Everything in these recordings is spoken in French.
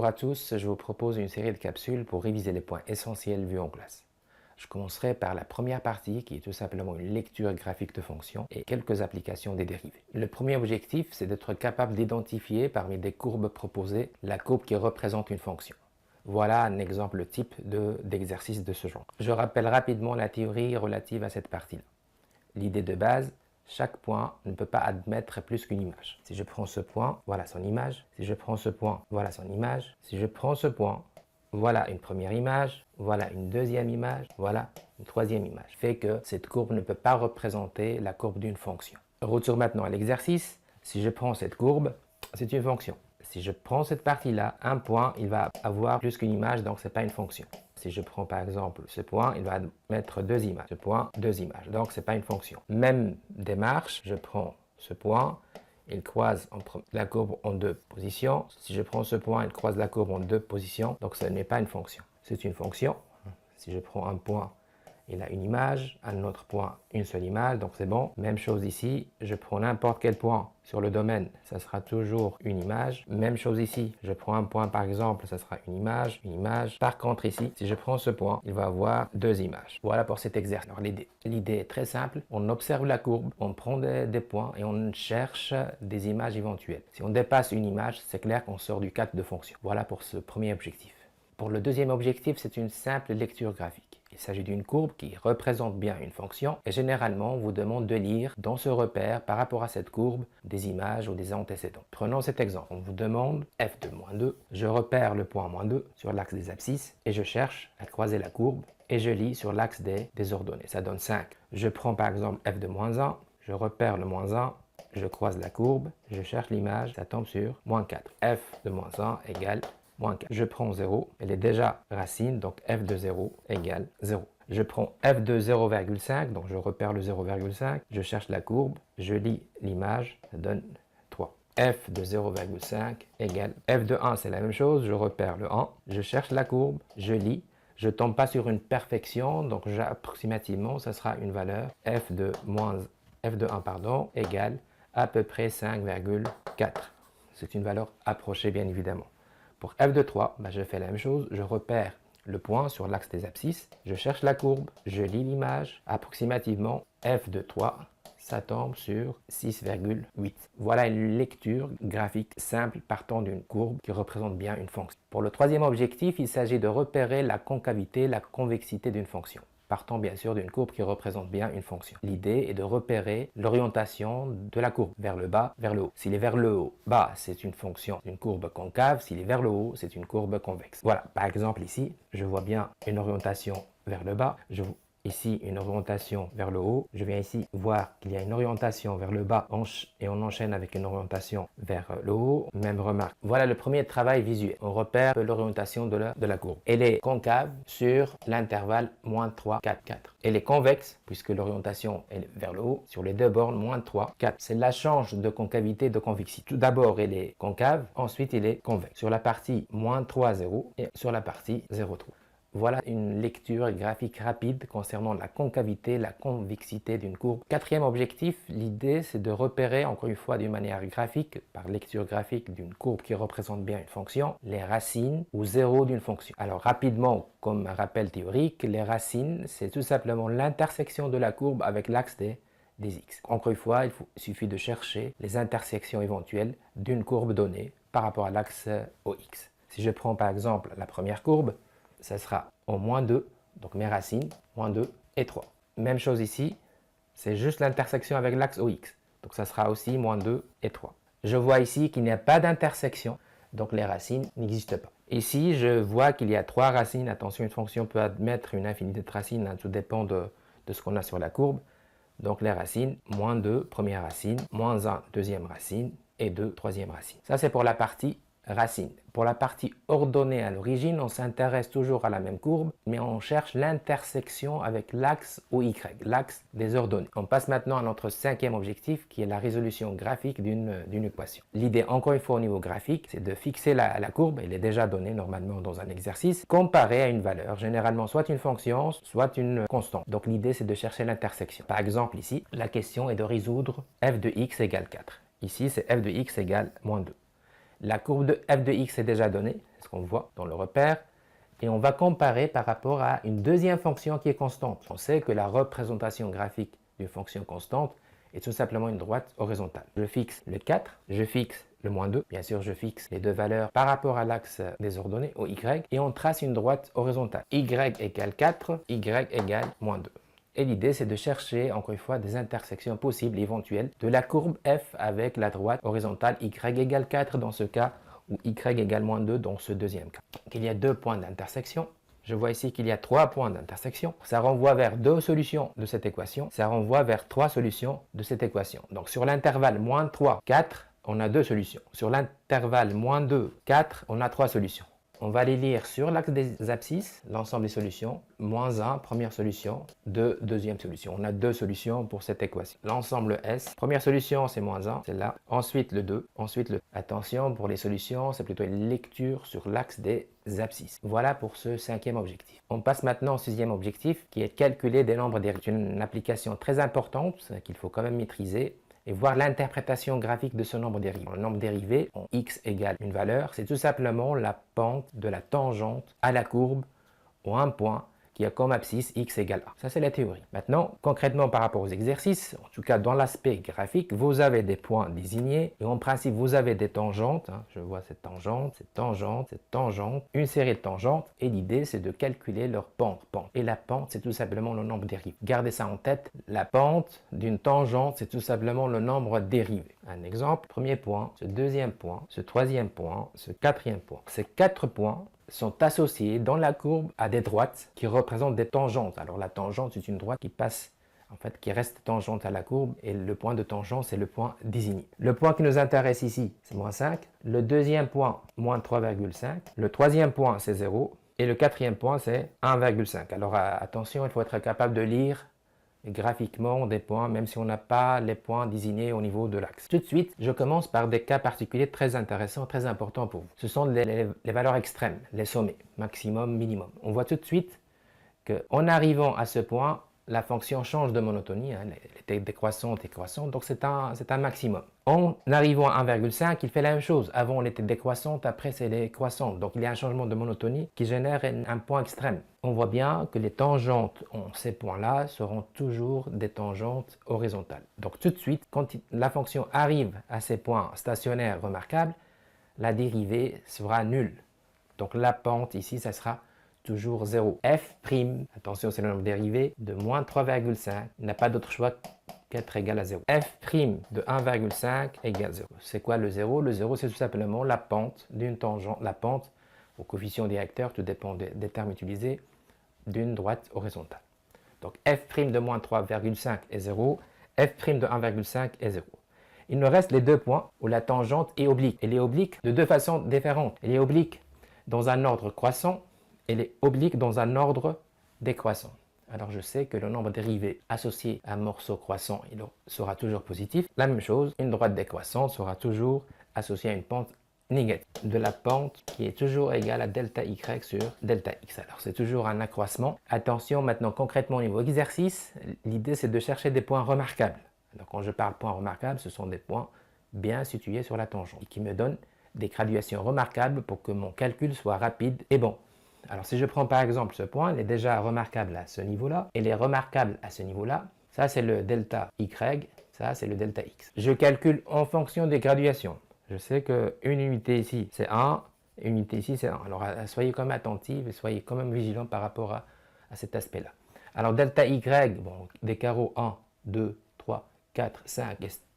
Bonjour à tous, je vous propose une série de capsules pour réviser les points essentiels vus en classe. Je commencerai par la première partie qui est tout simplement une lecture graphique de fonctions et quelques applications des dérivées. Le premier objectif, c'est d'être capable d'identifier parmi des courbes proposées la courbe qui représente une fonction. Voilà un exemple type d'exercice de ce genre. Je rappelle rapidement la théorie relative à cette partie-là. L'idée de base, chaque point ne peut pas admettre plus qu'une image. Si je prends ce point, voilà son image. Si je prends ce point, voilà son image. Si je prends ce point, voilà une première image, voilà une deuxième image, voilà une troisième image. Fait que cette courbe ne peut pas représenter la courbe d'une fonction. Retour maintenant à l'exercice. Si je prends cette courbe, c'est une fonction. Si je prends cette partie-là, un point, il va avoir plus qu'une image, donc ce n'est pas une fonction. Si je prends par exemple ce point, il va mettre deux images. Ce point, deux images, donc ce n'est pas une fonction. Même démarche, je prends ce point, il croise la courbe en deux positions. Si je prends ce point, il croise la courbe en deux positions, donc ce n'est pas une fonction. C'est une fonction. Si je prends un point, il a une image, un autre point, une seule image, donc c'est bon. Même chose ici, je prends n'importe quel point sur le domaine, ça sera toujours une image. Même chose ici, je prends un point par exemple, ça sera une image, une image. Par contre ici, si je prends ce point, il va avoir deux images. Voilà pour cet exercice. Alors l'idée est très simple, on observe la courbe, on prend des points et on cherche des images éventuelles. Si on dépasse une image, c'est clair qu'on sort du cadre de fonction. Voilà pour ce premier objectif. Pour le deuxième objectif, c'est une simple lecture graphique. Il s'agit d'une courbe qui représente bien une fonction et généralement on vous demande de lire dans ce repère par rapport à cette courbe des images ou des antécédents. Prenons cet exemple. On vous demande f de moins 2. Je repère le point moins 2 sur l'axe des abscisses et je cherche à croiser la courbe et je lis sur l'axe des ordonnées. Ça donne 5. Je prends par exemple f de moins 1. Je repère le moins 1. Je croise la courbe. Je cherche l'image. Ça tombe sur moins 4. f de moins 1 égale moins 4. Je prends 0, elle est déjà racine, donc f de 0 égale 0. Je prends f de 0,5, donc je repère le 0,5, je cherche la courbe, je lis l'image, ça donne 3. f de 0,5 égale f de 1, c'est la même chose, je repère le 1, je cherche la courbe, je lis, je ne tombe pas sur une perfection, donc approximativement, ça sera une valeur f de 1 égale à peu près 5,4. C'est une valeur approchée bien évidemment. Pour f de 3, je fais la même chose, je repère le point sur l'axe des abscisses, je cherche la courbe, je lis l'image, approximativement f de 3, ça tombe sur 6,8. Voilà une lecture graphique simple partant d'une courbe qui représente bien une fonction. Pour le troisième objectif, il s'agit de repérer la concavité, la convexité d'une fonction. Partant bien sûr d'une courbe qui représente bien une fonction. L'idée est de repérer l'orientation de la courbe, vers le bas, vers le haut. S'il est vers le haut, bas, c'est une fonction, une courbe concave. S'il est vers le haut, c'est une courbe convexe. Voilà, par exemple ici, je vois bien une orientation vers le bas. Ici, une orientation vers le haut. Je viens ici voir qu'il y a une orientation vers le bas et on enchaîne avec une orientation vers le haut. Même remarque. Voilà le premier travail visuel. On repère l'orientation de la courbe. Elle est concave sur l'intervalle moins 3, 4, 4. Elle est convexe puisque l'orientation est vers le haut sur les deux bornes moins 3, 4. Celle-là change de concavité, de convexité. Tout d'abord, elle est concave. Ensuite, elle est convexe. Sur la partie moins 3, 0 et sur la partie 0, 3. Voilà une lecture graphique rapide concernant la concavité, la convexité d'une courbe. Quatrième objectif, l'idée c'est de repérer, encore une fois d'une manière graphique, par lecture graphique d'une courbe qui représente bien une fonction, les racines ou zéros d'une fonction. Alors rapidement, comme un rappel théorique, les racines c'est tout simplement l'intersection de la courbe avec l'axe des x. Encore une fois, il suffit de chercher les intersections éventuelles d'une courbe donnée par rapport à l'axe OX. Si je prends par exemple la première courbe, ça sera en moins 2, donc mes racines, moins 2 et 3. Même chose ici, c'est juste l'intersection avec l'axe OX. Donc ça sera aussi moins 2 et 3. Je vois ici qu'il n'y a pas d'intersection, donc les racines n'existent pas. Ici, je vois qu'il y a 3 racines. Attention, une fonction peut admettre une infinité de racines, tout dépend de ce qu'on a sur la courbe. Donc les racines, moins 2, première racine, moins 1, deuxième racine, et 2, troisième racine. Ça, c'est pour la partie racine. Pour la partie ordonnée à l'origine, on s'intéresse toujours à la même courbe, mais on cherche l'intersection avec l'axe OY, l'axe des ordonnées. On passe maintenant à notre cinquième objectif, qui est la résolution graphique d'une équation. L'idée, encore une fois au niveau graphique, c'est de fixer la courbe, elle est déjà donnée normalement dans un exercice, comparée à une valeur, généralement soit une fonction, soit une constante. Donc l'idée, c'est de chercher l'intersection. Par exemple ici, la question est de résoudre f de x égale 4. Ici, c'est f de x égale moins 2. La courbe de f de x est déjà donnée, c'est ce qu'on voit dans le repère. Et on va comparer par rapport à une deuxième fonction qui est constante. On sait que la représentation graphique d'une fonction constante est tout simplement une droite horizontale. Je fixe le 4, je fixe le moins 2. Bien sûr, je fixe les deux valeurs par rapport à l'axe des ordonnées, au y, et on trace une droite horizontale. Y égale 4, y égale moins 2. Et l'idée, c'est de chercher, encore une fois, des intersections possibles, éventuelles, de la courbe f avec la droite horizontale y égale 4 dans ce cas, ou y égale moins 2 dans ce deuxième cas. Donc, il y a deux points d'intersection. Je vois ici qu'il y a 3 points d'intersection. Ça renvoie vers 2 solutions de cette équation. Ça renvoie vers 3 solutions de cette équation. Donc sur l'intervalle moins 3, 4, on a 2 solutions. Sur l'intervalle moins 2, 4, on a 3 solutions. On va les lire sur l'axe des abscisses, l'ensemble des solutions. Moins 1, première solution, 2, deuxième solution. On a 2 solutions pour cette équation. L'ensemble S, première solution, c'est moins 1, celle-là. Ensuite le 2, ensuite le... Attention, pour les solutions, c'est plutôt une lecture sur l'axe des abscisses. Voilà pour ce 5e objectif. On passe maintenant au 6e objectif, qui est de calculer des nombres dérivés. C'est une application très importante qu'il faut quand même maîtriser et voir l'interprétation graphique de ce nombre dérivé. Le nombre dérivé, en x égale une valeur, c'est tout simplement la pente de la tangente à la courbe ou un point qui a comme abscisse x égale a. Ça, c'est la théorie. Maintenant, concrètement par rapport aux exercices, en tout cas dans l'aspect graphique, vous avez des points désignés et en principe, vous avez des tangentes. Je vois cette tangente, cette tangente, cette tangente, une série de tangentes et l'idée, c'est de calculer leur pente. Et la pente, c'est tout simplement le nombre dérivé. Gardez ça en tête. La pente d'une tangente, c'est tout simplement le nombre dérivé. Un exemple, premier point, ce deuxième point, ce troisième point, ce quatrième point. Ces 4 points sont associés dans la courbe à des droites qui représentent des tangentes. Alors la tangente, c'est une droite qui passe, en fait, qui reste tangente à la courbe et le point de tangente, c'est le point désigné. Le point qui nous intéresse ici, c'est moins 5. Le deuxième point, moins 3,5. Le troisième point, c'est 0. Et le quatrième point, c'est 1,5. Alors attention, il faut être capable de lire graphiquement des points, même si on n'a pas les points désignés au niveau de l'axe. Tout de suite, je commence par des cas particuliers très intéressants, très importants pour vous. Ce sont les valeurs extrêmes, les sommets, maximum, minimum. On voit tout de suite qu'en arrivant à ce point, la fonction change de monotonie, elle était décroissante et croissante, donc c'est un maximum. En arrivant à 1,5, il fait la même chose. Avant, elle était décroissante, après, c'est décroissante. Donc, il y a un changement de monotonie qui génère un point extrême. On voit bien que les tangentes en ces points-là seront toujours des tangentes horizontales. Donc, tout de suite, quand la fonction arrive à ces points stationnaires remarquables, la dérivée sera nulle. Donc, la pente ici, ça sera toujours 0. F', attention, c'est le nombre dérivé, de moins 3,5, n'a pas d'autre choix qu'être égal à 0. F' de 1,5 égale 0. C'est quoi le 0? Le 0, c'est tout simplement la pente d'une tangente, la pente au coefficient directeur, tout dépend des termes utilisés, d'une droite horizontale. Donc f' de moins 3,5 est 0, f' de 1,5 est 0. Il nous reste les deux points où la tangente est oblique. Elle est oblique de deux façons différentes. Elle est oblique dans un ordre croissant, elle est oblique dans un ordre décroissant. Alors je sais que le nombre dérivé associé à un morceau croissant il sera toujours positif. La même chose, une droite décroissante sera toujours associée à une pente négative. De la pente qui est toujours égale à delta y sur delta x. Alors c'est toujours un accroissement. Attention maintenant concrètement au niveau exercice, l'idée c'est de chercher des points remarquables. Alors quand je parle points remarquables, ce sont des points bien situés sur la tangente et qui me donnent des graduations remarquables pour que mon calcul soit rapide et bon. Alors si je prends par exemple ce point, il est déjà remarquable à ce niveau-là, il est remarquable à ce niveau-là. Ça c'est le delta y, ça c'est le delta x. Je calcule en fonction des graduations. Je sais qu'une unité ici c'est 1, une unité ici c'est 1. Alors soyez quand même attentifs et soyez quand même vigilants par rapport à cet aspect-là. Alors delta y, bon, des carreaux 1, 2, 3, 4,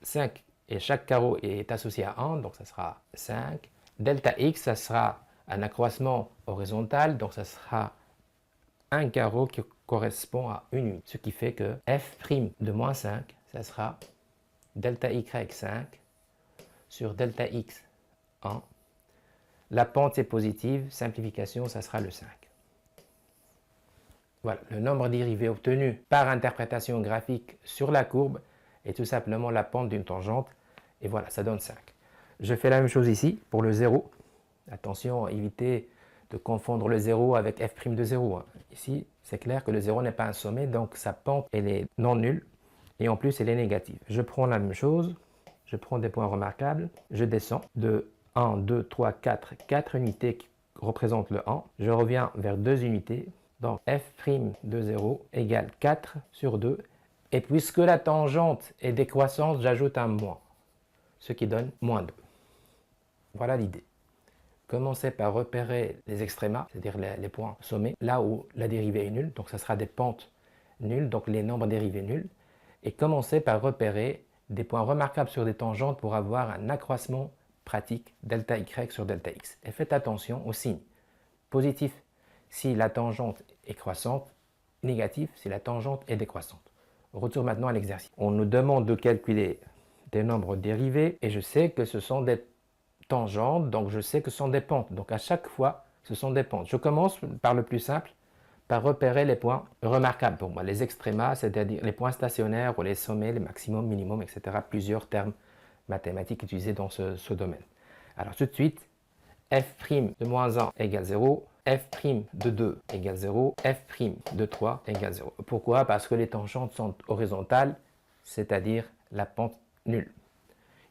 5 et chaque carreau est associé à 1, donc ça sera 5. Delta x, ça sera un accroissement horizontal, donc ça sera un carreau qui correspond à une unité. Ce qui fait que f' de moins 5, ça sera delta y 5 sur delta x 1. La pente est positive, simplification, ça sera le 5. Voilà, le nombre dérivé obtenu par interprétation graphique sur la courbe est tout simplement la pente d'une tangente. Et voilà, ça donne 5. Je fais la même chose ici pour le 0. Attention, évitez de confondre le 0 avec f' de 0. Ici, c'est clair que le 0 n'est pas un sommet, donc sa pente, elle est non nulle. Et en plus, elle est négative. Je prends la même chose, je prends des points remarquables, je descends de 1, 2, 3, 4, 4 unités qui représentent le 1. Je reviens vers 2 unités. Donc f' de 0 égale 4 sur 2. Et puisque la tangente est décroissante, j'ajoute un moins, ce qui donne moins 2. Voilà l'idée. Commencez par repérer les extrémas, c'est-à-dire les points sommés, là où la dérivée est nulle, donc ce sera des pentes nulles, donc les nombres dérivés nuls. Et commencez par repérer des points remarquables sur des tangentes pour avoir un accroissement pratique delta y sur delta x. Et faites attention aux signes. Positif si la tangente est croissante, négatif si la tangente est décroissante. Retour maintenant à l'exercice. On nous demande de calculer des nombres dérivés et je sais que ce sont des tangentes, donc je sais que ce sont des pentes. Donc à chaque fois, ce sont des pentes. Je commence par le plus simple, par repérer les points remarquables pour moi, les extrémas, c'est-à-dire les points stationnaires ou les sommets, les maximums, minimums, etc. Plusieurs termes mathématiques utilisés dans ce domaine. Alors tout de suite, f' de moins 1 égale 0, f' de 2 égale 0, f' de 3 égale 0. Pourquoi? Parce que les tangentes sont horizontales, c'est-à-dire la pente nulle.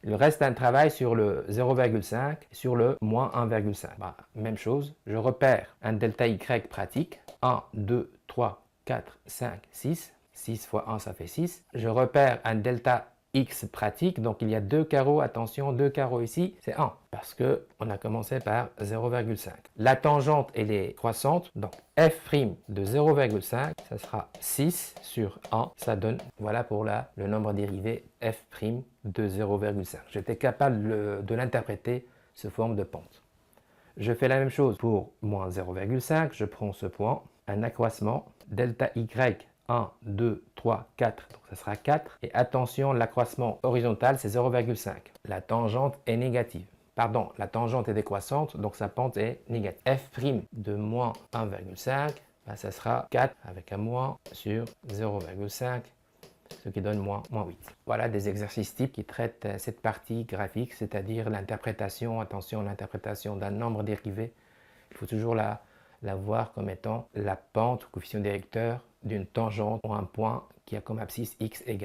Il reste un travail sur le 0,5 et sur le moins 1,5. Même chose, je repère un delta y pratique. 1, 2, 3, 4, 5, 6. 6 fois 1, ça fait 6. Je repère un delta x pratique, donc il y a deux carreaux, attention, deux carreaux ici, c'est 1, parce qu'on a commencé par 0,5. La tangente, elle est croissante, donc f' de 0,5, ça sera 6 sur 1, ça donne, voilà pour le nombre dérivé f' de 0,5. J'étais capable de l'interpréter sous forme de pente. Je fais la même chose pour moins 0,5, je prends ce point, un accroissement, delta y 1, 2, 3, 4, donc ça sera 4. Et attention, l'accroissement horizontal, c'est 0,5. La tangente est négative. Pardon, la tangente est décroissante, donc sa pente est négative. F' de moins 1,5, ça sera 4 avec un moins sur 0,5, ce qui donne moins 8. Voilà des exercices types qui traitent cette partie graphique, c'est-à-dire l'interprétation, attention, l'interprétation d'un nombre dérivé. Il faut toujours la voir comme étant la pente, coefficient directeur, d'une tangente ou un point qui a comme abscisse x égale